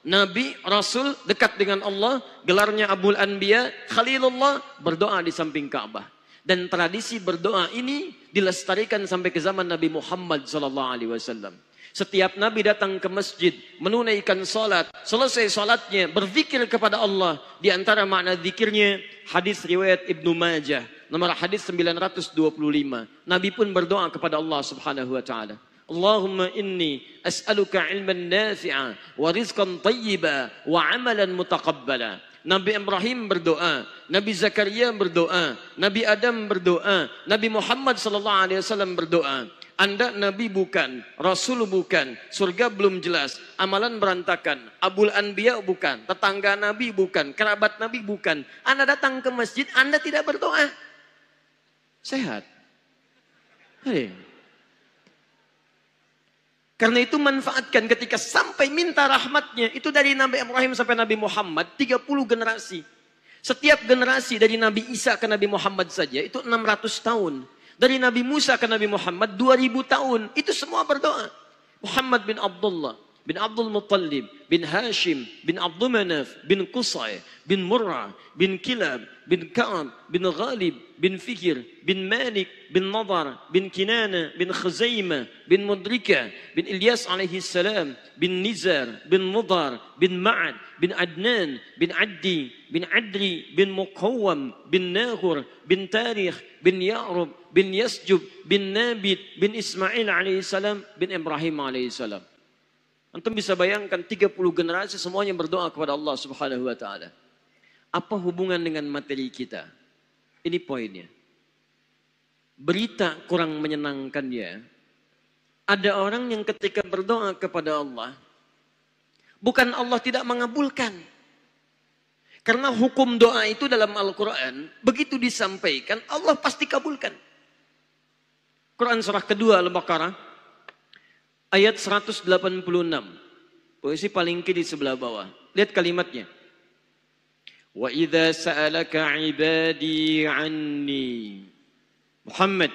Nabi, Rasul, dekat dengan Allah, gelarnya Abul Anbiya, Khalilullah, berdoa di samping Ka'bah. Dan tradisi berdoa ini dilestarikan sampai ke zaman Nabi Muhammad SAW. Setiap Nabi datang ke masjid, menunaikan salat, selesai salatnya, berzikir kepada Allah. Di antara makna zikirnya, hadis riwayat Ibnu Majah, nomor hadis 925. Nabi pun berdoa kepada Allah Subhanahu wa taala. Allahumma inni as'aluka ilman nafi'a wa rizqan tayyiba wa amalan mutaqabbala. Nabi Ibrahim berdoa, Nabi Zakaria berdoa, Nabi Adam berdoa, Nabi Muhammad SAW berdoa. Anda Nabi bukan, Rasul bukan, surga belum jelas, amalan berantakan, Abul Anbiya bukan, tetangga Nabi bukan, kerabat Nabi bukan. Anda datang ke masjid, Anda tidak berdoa. Sehat. Hei. Karena itu manfaatkan ketika sampai minta rahmatnya. Itu dari Nabi Ibrahim sampai Nabi Muhammad 30 generasi. Setiap generasi dari Nabi Isa ke Nabi Muhammad saja itu 600 tahun. Dari Nabi Musa ke Nabi Muhammad 2000 tahun. Itu semua berdoa. Muhammad bin Abdullah bin Abdul Muttalib bin Hashim bin Abdul Manaf bin Qusay bin Murrah bin Kilab bin Ka'ab bin Ghalib bin Fikir bin Malik bin Nadar bin Kinana bin Khuzaimah bin Mudrika bin Ilyas alaihi salam bin Nizar bin Mudar bin Ma'ad bin Adnan bin Addi bin Adri bin Muqawwam bin Nahur bin Tarikh bin Ya'rub bin Yasjub bin Nabit bin Ismail alaihi salam bin Ibrahim alaihi salam. Antum bisa bayangkan 30 generasi semuanya berdoa kepada Allah Subhanahu wa taala. Apa hubungan dengan materi kita? Ini poinnya. Berita kurang menyenangkannya, ada orang yang ketika berdoa kepada Allah, bukan Allah tidak mengabulkan. Karena hukum doa itu dalam Al-Quran, begitu disampaikan, Allah pasti kabulkan. Quran surah kedua Al-Baqarah, ayat 186. Posisi paling kiri sebelah bawah. Lihat kalimatnya. Wa idza sa'alaka 'ibadi 'anni. Muhammad,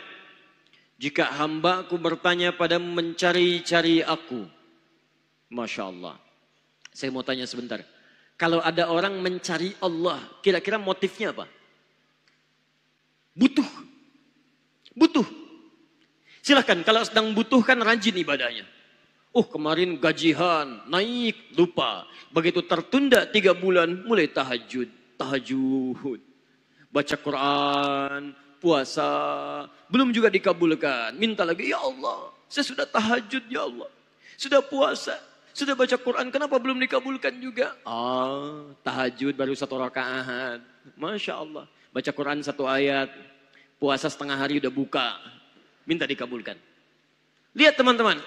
jika hamba-Ku bertanya padamu mencari-cari aku. Masya Allah. Saya mau tanya sebentar. Kalau ada orang mencari Allah, kira-kira motifnya apa? Butuh. Butuh. Silahkan, kalau sedang butuh kan rajin ibadahnya. Kemarin gajian, naik, lupa. Begitu tertunda 3 bulan, mulai tahajud. Tahajud. Baca Quran, puasa. Belum juga dikabulkan. Minta lagi, ya Allah, saya sudah tahajud ya Allah. Sudah puasa, sudah baca Quran, kenapa belum dikabulkan juga? Tahajud baru 1 rakaat. Masya Allah. Baca Quran 1 ayat. Puasa setengah hari udah buka. Minta dikabulkan. Lihat teman-teman.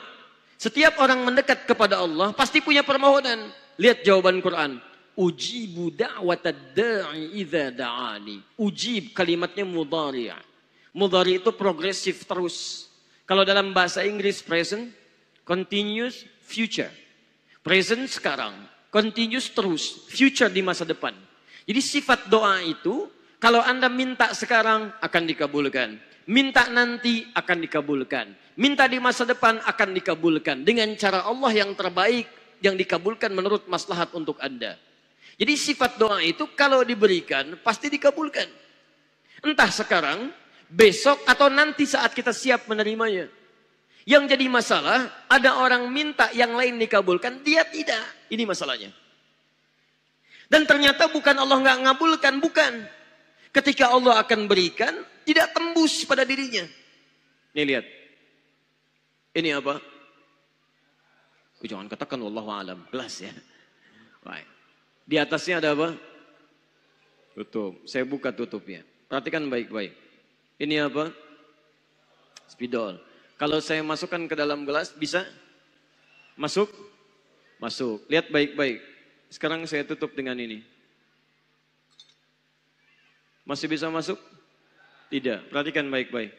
Setiap orang mendekat kepada Allah pasti punya permohonan. Lihat jawaban Quran. Ujibu da'watad da'i idza da'ani. Ujib kalimatnya mudhari'. Mudhari' itu progresif terus. Kalau dalam bahasa Inggris present, continuous, future. Present sekarang, continuous terus, future di masa depan. Jadi sifat doa itu, kalau Anda minta sekarang akan dikabulkan. Minta nanti akan dikabulkan. Minta di masa depan akan dikabulkan. Dengan cara Allah yang terbaik yang dikabulkan menurut maslahat untuk Anda. Jadi sifat doa itu kalau diberikan pasti dikabulkan. Entah sekarang, besok atau nanti saat kita siap menerimanya. Yang jadi masalah, ada orang minta yang lain dikabulkan, dia tidak. Ini masalahnya. Dan ternyata bukan Allah nggak ngabulkan, bukan. Ketika Allah akan berikan, tidak tembus pada dirinya. Nih lihat. Ini apa? Jangan katakan wallahu alam. Gelas ya. Baik. Di atasnya ada apa? Tutup. Saya buka tutupnya. Perhatikan baik-baik. Ini apa? Spidol. Kalau saya masukkan ke dalam gelas, bisa? Masuk? Masuk. Lihat baik-baik. Sekarang saya tutup dengan ini. Masih bisa masuk? Tidak. Perhatikan baik-baik.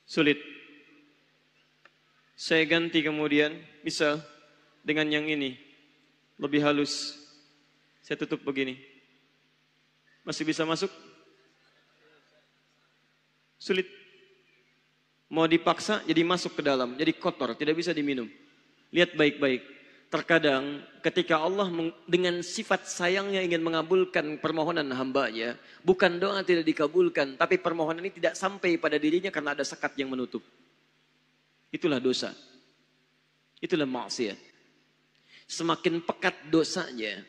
Sulit. Saya ganti kemudian. Bisa dengan yang ini. Lebih halus. Saya tutup begini. Masih bisa masuk? Sulit. Mau dipaksa jadi masuk ke dalam. Jadi kotor. Tidak bisa diminum. Lihat baik-baik. Terkadang ketika Allah dengan sifat sayangnya ingin mengabulkan permohonan hambanya, bukan doa tidak dikabulkan, tapi permohonan ini tidak sampai pada dirinya karena ada sekat yang menutup. Itulah dosa. Itulah maksiat. Semakin pekat dosanya,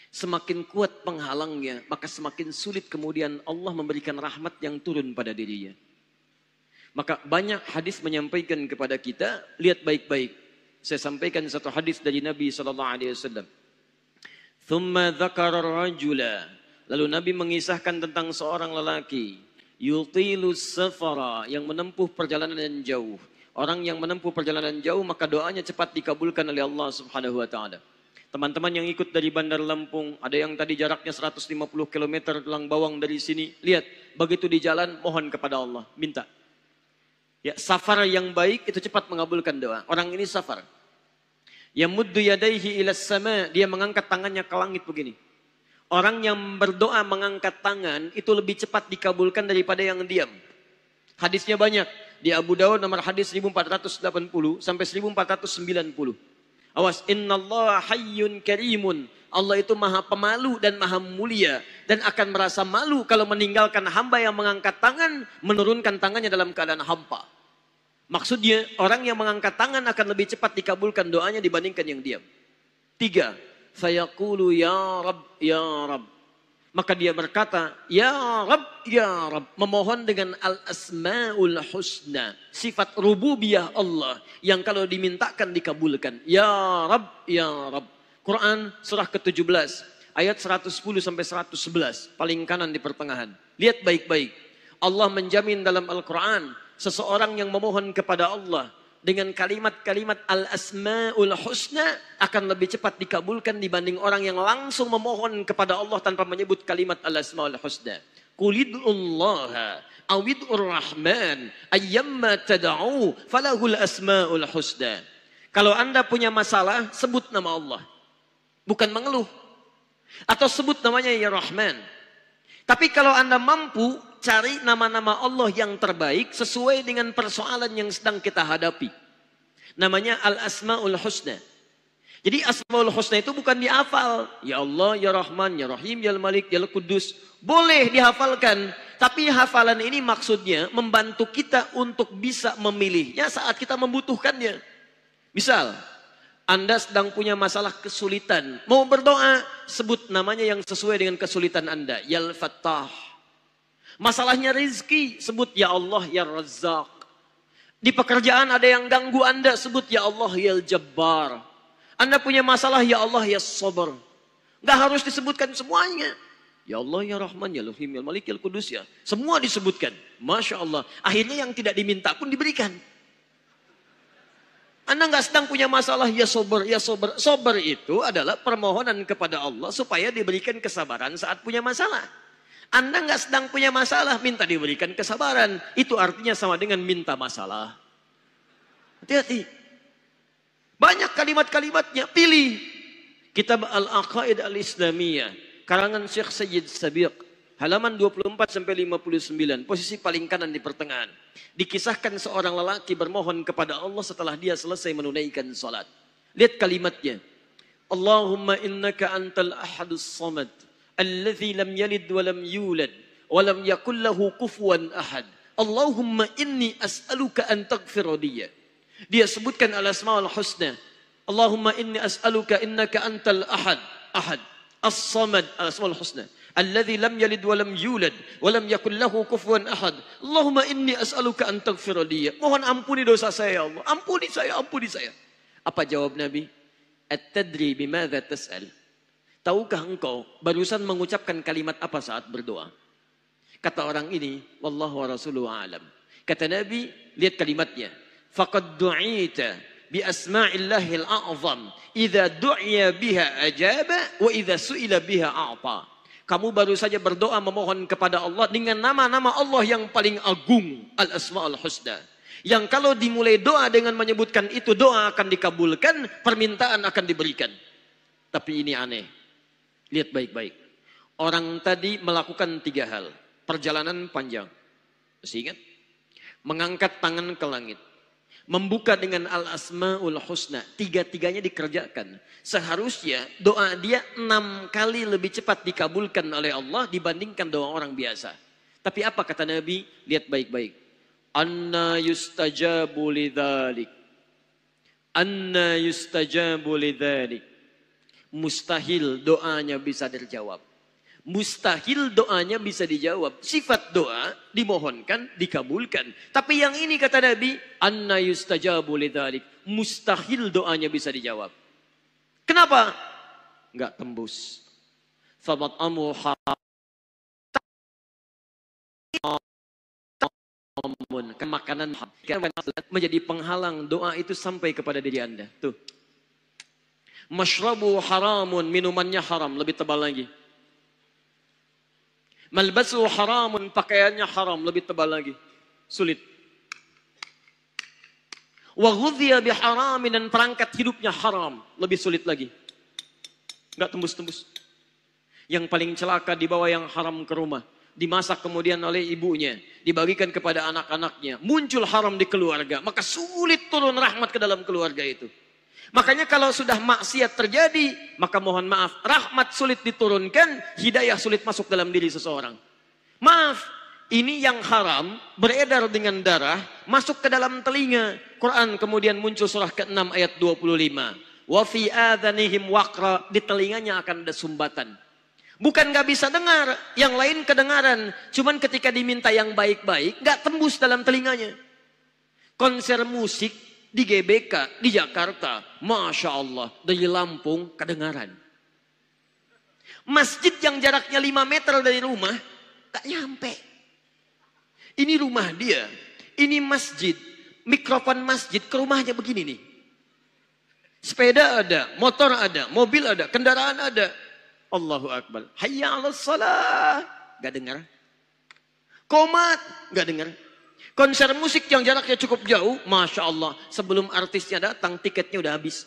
semakin kuat penghalangnya, maka semakin sulit kemudian Allah memberikan rahmat yang turun pada dirinya. Maka banyak hadis menyampaikan kepada kita, lihat baik-baik. Saya sampaikan satu hadis dari Nabi SAW. Thumma dzakara rajula. Lalu Nabi mengisahkan tentang seorang lelaki. Yutilus safara, yang menempuh perjalanan yang jauh. Orang yang menempuh perjalanan jauh, maka doanya cepat dikabulkan oleh Allah Subhanahu wa taala. Teman-teman yang ikut dari Bandar Lampung, ada yang tadi jaraknya 150 km Tulang Bawang dari sini. Lihat, begitu di jalan mohon kepada Allah, minta. Ya, safar yang baik itu cepat mengabulkan doa. Orang ini safar. Yamuddu yadaihi ilas sama, dia mengangkat tangannya ke langit begini. Orang yang berdoa mengangkat tangan itu lebih cepat dikabulkan daripada yang diam. Hadisnya banyak. Di Abu Dawud nomor hadis 1480 sampai 1490. Awas, innallaha hayyun karimun. Allah itu maha pemalu dan maha mulia. Dan akan merasa malu kalau meninggalkan hamba yang mengangkat tangan, menurunkan tangannya dalam keadaan hampa. Maksudnya, orang yang mengangkat tangan akan lebih cepat dikabulkan doanya dibandingkan yang diam. 3. Fayaqulu ya Rabb, ya Rabb. Maka dia berkata, ya Rabb, ya Rabb. Memohon dengan al-asma'ul husna. Sifat rububiyah Allah. Yang kalau dimintakan dikabulkan. Ya Rabb, ya Rabb. Quran surah ke-17. Ayat 110 sampai 111. Paling kanan di pertengahan. Lihat baik-baik. Allah menjamin dalam Al-Quran. Seseorang yang memohon kepada Allah. Dengan kalimat-kalimat al-asma'ul husna. Akan lebih cepat dikabulkan dibanding orang yang langsung memohon kepada Allah tanpa menyebut kalimat al-asma'ul husna. Qulid'ullaha awid'ur rahman ayyamma tada'u falahul asma'ul husna. Kalau anda punya masalah, sebut nama Allah. Bukan mengeluh. Atau sebut namanya ya Rahman. Tapi kalau anda mampu, cari nama-nama Allah yang terbaik sesuai dengan persoalan yang sedang kita hadapi. Namanya Al-Asma'ul Husna. Jadi Asma'ul Husna itu bukan dihafal. Ya Allah, Ya Rahman, Ya Rahim, Ya Malik, Ya Qudus. Boleh dihafalkan. Tapi hafalan ini maksudnya membantu kita untuk bisa memilihnya saat kita membutuhkannya. Misal, Anda sedang punya masalah kesulitan. Mau berdoa, sebut namanya yang sesuai dengan kesulitan Anda. Ya Al-Fattah. Masalahnya rezeki, sebut Ya Allah, Ya Razzaq. Di pekerjaan ada yang ganggu Anda, sebut Ya Allah, Ya Al-Jabbar. Anda punya masalah, Ya Allah, Ya Sabar. Nggak harus disebutkan semuanya. Ya Allah, Ya Rahman, Ya Rahim, Ya Malik, Ya Qudus, ya. Semua disebutkan. Masya Allah. Akhirnya yang tidak diminta pun diberikan. Anda nggak sedang punya masalah, ya sober, ya sober. Sober itu adalah permohonan kepada Allah supaya diberikan kesabaran saat punya masalah. Anda nggak sedang punya masalah, minta diberikan kesabaran. Itu artinya sama dengan minta masalah. Hati-hati. Banyak kalimat-kalimatnya, pilih. Kitab Al-Aqaid Al-Islamiyah, karangan Syekh Sayyid Sabiq, halaman 24 sampai 59, posisi paling kanan di pertengahan. Dikisahkan seorang lelaki bermohon kepada Allah setelah dia selesai menunaikan salat. Lihat kalimatnya. Allahumma innaka antal ahadus samad, alladzi lam yalid wa lam yulad, wa lam yakul lahu kufuwan ahad. Allahumma inni as'aluka an taghfira liya. Dia sebutkan al-asmaul husna. Allahumma inni as'aluka innaka antal ahad, ahad, as-samad, al-asmaul husna. Alladzi lam yalid wa lam yulad wa lam yakul lahu kufuwan ahad. Allahumma inni as'aluka an taghfira li. Mohon ampuni dosa saya ya Allah. Ampuni saya, ampuni saya. Apa jawab Nabi? At-tadri bimadza tas'al? Tahukah engkau barusan mengucapkan kalimat apa saat berdoa? Kata orang ini, wallahu wa rasuluhu a'lam. Kata Nabi, lihat kalimatnya. Faqad du'ita bi asma'illahil a'zam. Idza du'iya biha ajaba wa idza su'ila biha a'ta. Kamu baru saja berdoa memohon kepada Allah dengan nama-nama Allah yang paling agung. Al-Asma'ul Husna. Yang kalau dimulai doa dengan menyebutkan itu, doa akan dikabulkan, permintaan akan diberikan. Tapi ini aneh. Lihat baik-baik. Orang tadi melakukan 3 hal. Perjalanan panjang. Masih ingat? Mengangkat tangan ke langit. Membuka dengan al-asma'ul husna. Tiga-tiganya dikerjakan. Seharusnya doa dia 6 kali lebih cepat dikabulkan oleh Allah dibandingkan doa orang biasa. Tapi apa kata Nabi? Lihat baik-baik. Anna yustajabu lidzalik. Anna yustajabu lidzalik. Mustahil doanya bisa terjawab. Mustahil doanya bisa dijawab. Sifat doa dimohonkan, dikabulkan. Tapi yang ini kata Nabi, anna yustajabu lidzalik. Mustahil doanya bisa dijawab. Kenapa? Enggak tembus. Famat'amu haram. Makanan menjadi penghalang doa itu sampai kepada diri Anda. Tuh. Mashrabu haramun, minumannya haram, lebih tebal lagi. Malbasu haramun, pakaiannya haram, lebih tebal lagi. Sulit. Wa ghudhiya biharamin, dan perangkat hidupnya haram, lebih sulit lagi. Enggak tembus-tembus. Yang paling celaka dibawa yang haram ke rumah, dimasak kemudian oleh ibunya, dibagikan kepada anak-anaknya, muncul haram di keluarga, maka sulit turun rahmat ke dalam keluarga itu. Makanya kalau sudah maksiat terjadi, maka mohon maaf, rahmat sulit diturunkan, hidayah sulit masuk dalam diri seseorang. Maaf, ini yang haram, beredar dengan darah, masuk ke dalam telinga. Quran kemudian muncul surah ke-6 ayat 25. Wa fi adhanihim waqra, di telinganya akan ada sumbatan. Bukan gak bisa dengar, yang lain kedengaran. Cuman ketika diminta yang baik-baik, gak tembus dalam telinganya. Konser musik di GBK, di Jakarta, Masya Allah, dari Lampung kedengaran. Masjid yang jaraknya 5 meter dari rumah, tak nyampe. Ini rumah dia, ini masjid, mikrofon masjid ke rumahnya begini nih. Sepeda ada, motor ada, mobil ada, kendaraan ada. Allahu Akbar. Hayya 'alas shalah. Gak dengar. Qomat, gak dengar. Konser musik yang jaraknya cukup jauh, Masya Allah. Sebelum artisnya datang, tiketnya udah habis.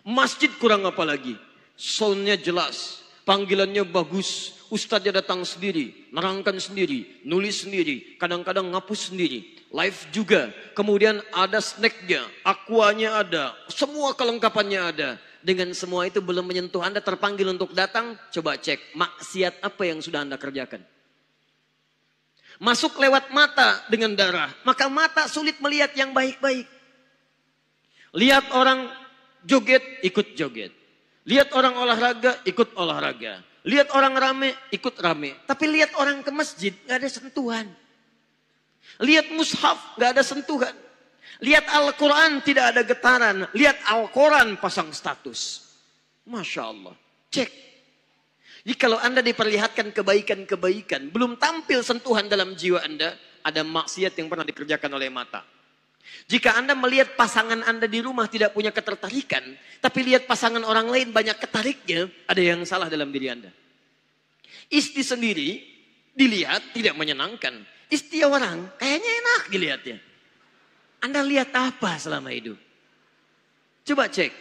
Masjid kurang apa lagi? Soundnya jelas, panggilannya bagus. Ustadznya datang sendiri, nerangkan sendiri, nulis sendiri, kadang-kadang ngapus sendiri. Live juga, kemudian ada snacknya, aquanya ada, semua kelengkapannya ada. Dengan semua itu belum menyentuh Anda terpanggil untuk datang, coba cek maksiat apa yang sudah Anda kerjakan. Masuk lewat mata dengan darah, maka mata sulit melihat yang baik-baik. Lihat orang joget, ikut joget. Lihat orang olahraga, ikut olahraga. Lihat orang rame, ikut rame. Tapi lihat orang ke masjid, gak ada sentuhan. Lihat mushaf, gak ada sentuhan. Lihat Al-Quran, tidak ada getaran. Lihat Al-Quran, pasang status. Masya Allah. Cek. Jadi kalau Anda diperlihatkan kebaikan-kebaikan, belum tampil sentuhan dalam jiwa Anda, ada maksiat yang pernah dikerjakan oleh mata. Jika Anda melihat pasangan Anda di rumah tidak punya ketertarikan, tapi lihat pasangan orang lain banyak ketariknya, ada yang salah dalam diri Anda. Istri sendiri dilihat tidak menyenangkan. Istri orang kayaknya enak dilihatnya. Anda lihat apa selama hidup? Coba cek.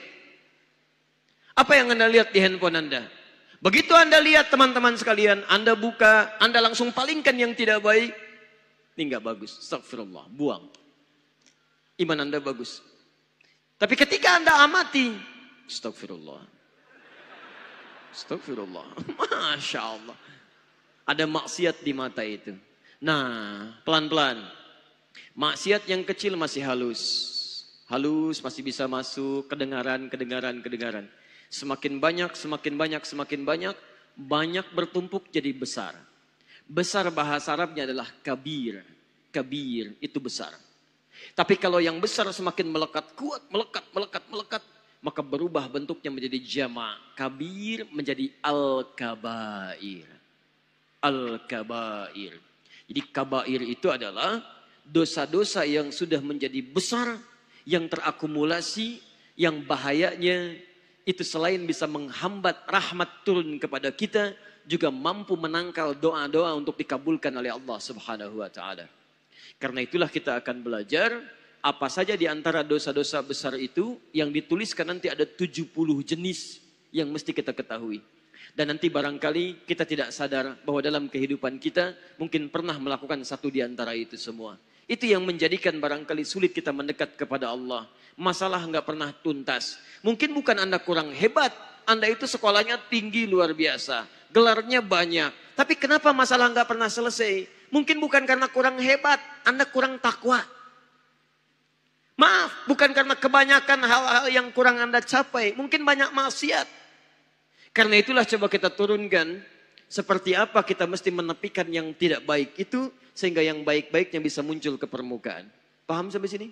Apa yang Anda lihat di handphone Anda? Begitu Anda lihat teman-teman sekalian, Anda buka, Anda langsung palingkan yang tidak baik. Ini enggak bagus, astagfirullah, buang. Iman Anda bagus. Tapi ketika Anda amati, astagfirullah. Astagfirullah, Masya Allah. Ada maksiat di mata itu. Nah, pelan-pelan. Maksiat yang kecil masih halus. Halus masih bisa masuk, kedengaran. Semakin banyak, banyak bertumpuk jadi besar. Besar bahasa Arabnya adalah kabir. Kabir itu besar. Tapi kalau yang besar semakin melekat, kuat, melekat, maka berubah bentuknya menjadi jama'. Kabir menjadi al-kabair. Al-kabair. Jadi kabair itu adalah dosa-dosa yang sudah menjadi besar, yang terakumulasi, yang bahayanya itu selain bisa menghambat rahmat turun kepada kita, juga mampu menangkal doa-doa untuk dikabulkan oleh Allah Subhanahu wa taala. Karena itulah kita akan belajar apa saja di antara dosa-dosa besar itu yang dituliskan nanti ada 70 jenis yang mesti kita ketahui. Dan nanti barangkali kita tidak sadar bahwa dalam kehidupan kita mungkin pernah melakukan satu di antara itu semua. Itu yang menjadikan barangkali sulit kita mendekat kepada Allah. Masalah nggak pernah tuntas. Mungkin bukan Anda kurang hebat. Anda itu sekolahnya tinggi luar biasa. Gelarnya banyak. Tapi kenapa masalah nggak pernah selesai? Mungkin bukan karena kurang hebat. Anda kurang takwa. Maaf, bukan karena kebanyakan hal-hal yang kurang Anda capai. Mungkin banyak maksiat. Karena itulah coba kita turunkan. Seperti apa kita mesti menepikan yang tidak baik itu. Sehingga yang baik-baiknya bisa muncul ke permukaan. Paham sampai sini?